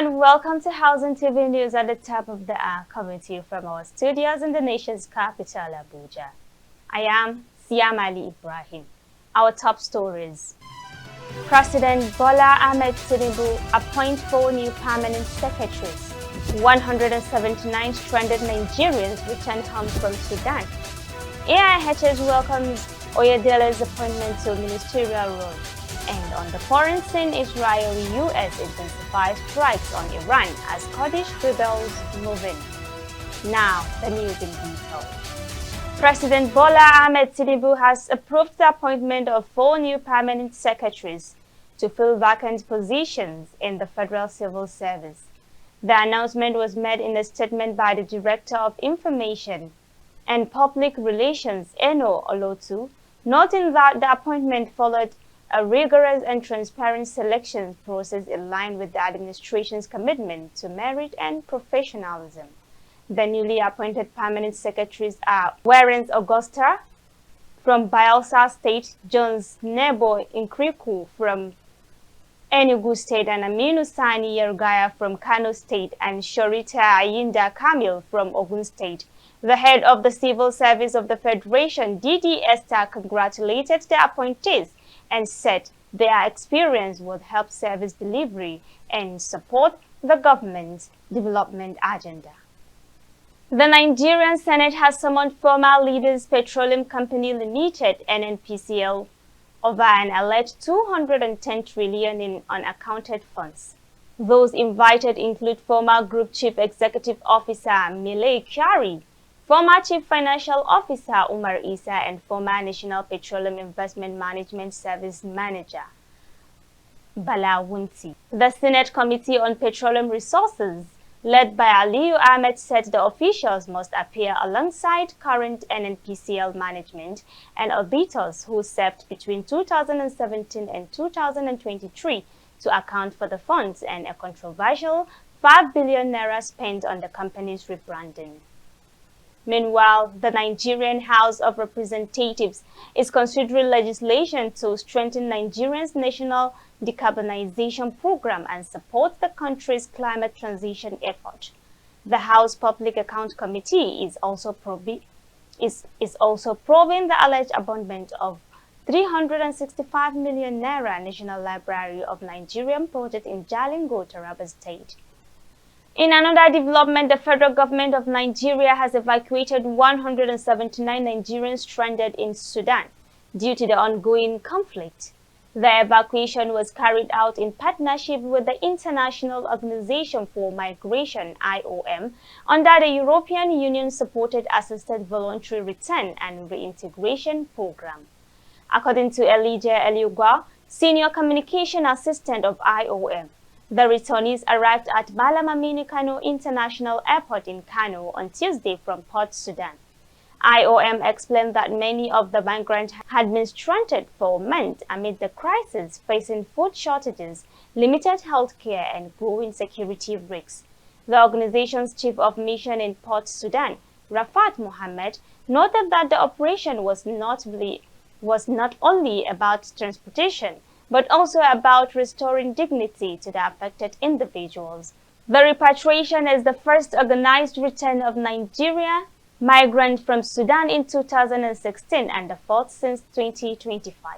and welcome to Housing TV News at the top of the hour, coming to you from our studios in the nation's capital, Abuja. I am Siamali Ibrahim. Our top stories. President Bola Ahmed Tinubu appoints 4 new permanent secretaries. 179 stranded Nigerians return home from Sudan. AIHS welcomes Oyedele's appointment to ministerial role. And on the foreign scene, Israel-US intensifies strikes on Iran as Kurdish rebels move in. Now, the news in detail. President Bola Ahmed Tinubu has approved the appointment of 4 new permanent secretaries to fill vacant positions in the Federal Civil Service. The announcement was made in a statement by the Director of Information and Public Relations, Eno Olotu, noting that the appointment followed a rigorous and transparent selection process in line with the administration's commitment to merit and professionalism. The newly appointed permanent secretaries are Warrens Augusta from Bayelsa State, Jones Nebo Inkriku from Enugu State, and Aminu Sani Yergaya from Kano State, and Shorita Ayinda Kamil from Ogun State. The head of the Civil Service of the Federation, Didi Esther, congratulated the appointees and said their experience would help service delivery and support the government's development agenda. The Nigerian Senate has summoned former Leaders Petroleum Company Limited, NNPCL, over an alleged 210 trillion in unaccounted funds. Those invited include former Group Chief Executive Officer Milei Kyari, former Chief Financial Officer Umar Isa, and former National Petroleum Investment Management Service Manager Bala Wunti. The Senate Committee on Petroleum Resources, led by Aliyu Ahmed, said the officials must appear alongside current NNPCL management and auditors who served between 2017 and 2023 to account for the funds and a controversial 5 billion naira spent on the company's rebranding. Meanwhile, the Nigerian House of Representatives is considering legislation to strengthen Nigeria's national decarbonization program and support the country's climate transition effort. The House Public Account Committee is also probing the alleged abandonment of 365 million naira National Library of Nigerian project in Jalingo, Taraba State. In another development, the federal government of Nigeria has evacuated 179 Nigerians stranded in Sudan due to the ongoing conflict. The evacuation was carried out in partnership with the International Organization for Migration, IOM, under the European Union-supported Assisted Voluntary Return and Reintegration Program. According to Elijah Eliugwa, Senior Communication Assistant of IOM, the returnees arrived at Malamamini Kano International Airport in Kano on Tuesday from Port Sudan. IOM explained that many of the migrants had been stranded for months amid the crisis, facing food shortages, limited health care, and growing security risks. The organization's chief of mission in Port Sudan, Rafat Mohammed, noted that the operation was not only about transportation, but also about restoring dignity to the affected individuals. The repatriation is the first organized return of Nigeria migrants from Sudan in 2016 and the fourth since 2025.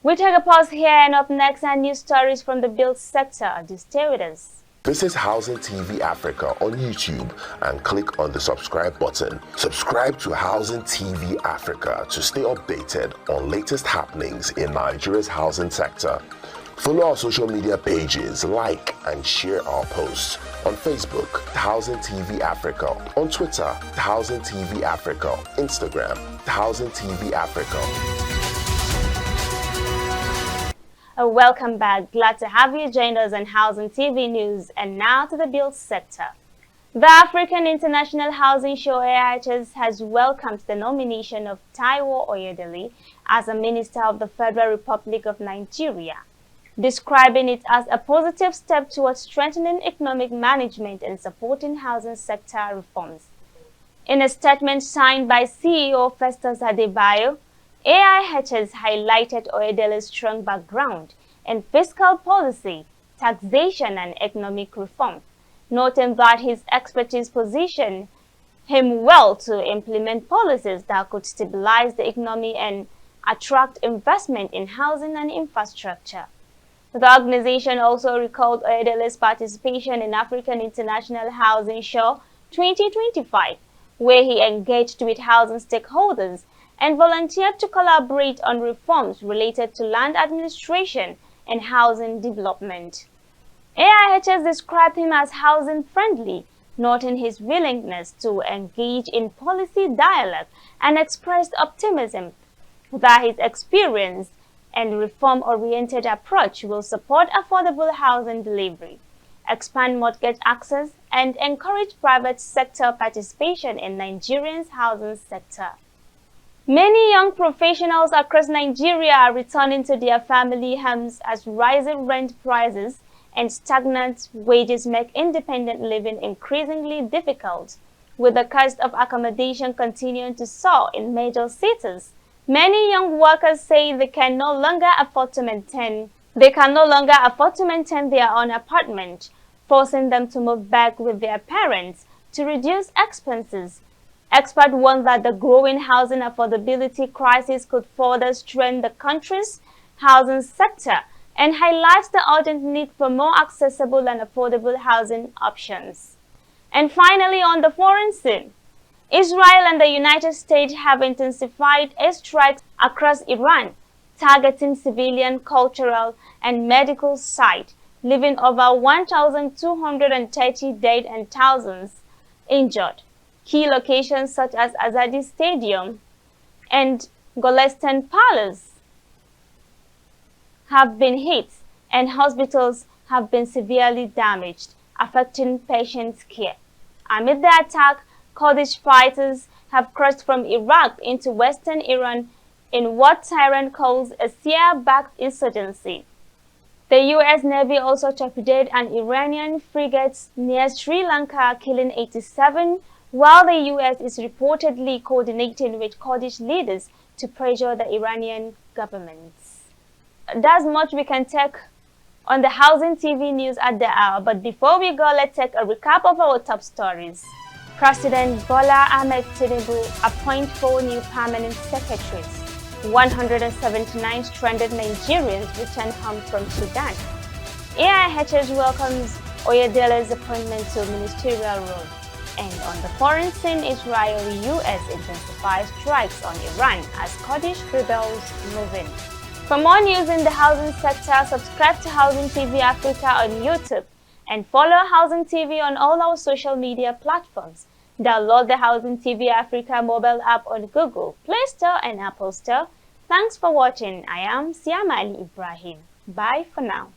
We take a pause here, and up next are news stories from the build sector. Do stay with us. Visit Housing TV Africa on YouTube and click on the subscribe button. Subscribe to Housing TV Africa to stay updated on latest happenings in Nigeria's housing sector. Follow our social media pages, like and share our posts. On Facebook, Housing TV Africa. On Twitter, Housing TV Africa. Instagram, Housing TV Africa. Welcome back. Glad to have you join us on Housing TV News. And now to the build sector. The African International Housing Show AIHS has welcomed the nomination of Taiwo Oyedele as a Minister of the Federal Republic of Nigeria, describing it as a positive step towards strengthening economic management and supporting housing sector reforms. In a statement signed by CEO Festus Adebayo, AIHS highlighted Oyedele's strong background in fiscal policy, taxation and economic reform, noting that his expertise positioned him well to implement policies that could stabilize the economy and attract investment in housing and infrastructure. The organization also recalled Oyedele's participation in African International Housing Show 2025, where he engaged with housing stakeholders and volunteered to collaborate on reforms related to land administration and housing development. AIHS described him as housing-friendly, noting his willingness to engage in policy dialogue and expressed optimism that his experience and reform-oriented approach will support affordable housing delivery, expand mortgage access, and encourage private sector participation in Nigeria's housing sector. Many young professionals across Nigeria are returning to their family homes as rising rent prices and stagnant wages make independent living increasingly difficult. With the cost of accommodation continuing to soar in major cities, many young workers say they can no longer afford to maintain their own apartment, forcing them to move back with their parents to reduce expenses. Experts warn that the growing housing affordability crisis could further strain the country's housing sector and highlights the urgent need for more accessible and affordable housing options. And finally, on the foreign scene, Israel and the United States have intensified airstrikes across Iran, targeting civilian, cultural, and medical sites, leaving over 1,230 dead and thousands injured. Key locations such as Azadi Stadium and Golestan Palace have been hit, and hospitals have been severely damaged, affecting patients' care. Amid the attack, Kurdish fighters have crossed from Iraq into western Iran in what Tehran calls a Syria-backed insurgency. The U.S. Navy also torpedoed an Iranian frigate near Sri Lanka, killing 87, while the U.S. is reportedly coordinating with Kurdish leaders to pressure the Iranian government. That's much we can take on the Housing TV news at the hour, but before we go, let's take a recap of our top stories. President Bola Ahmed Tinubu appoints 4 new permanent secretaries. 179 stranded Nigerians return home from Sudan. AIHS welcomes Oyedele's appointment to a ministerial role. And on the foreign scene, Israel-US intensifies strikes on Iran as Kurdish rebels move in. For more news in the housing sector, subscribe to Housing TV Africa on YouTube and follow Housing TV on all our social media platforms. Download the Housing TV Africa mobile app on Google Play Store and Apple Store. Thanks for watching. I am Siamali Ibrahim. Bye for now.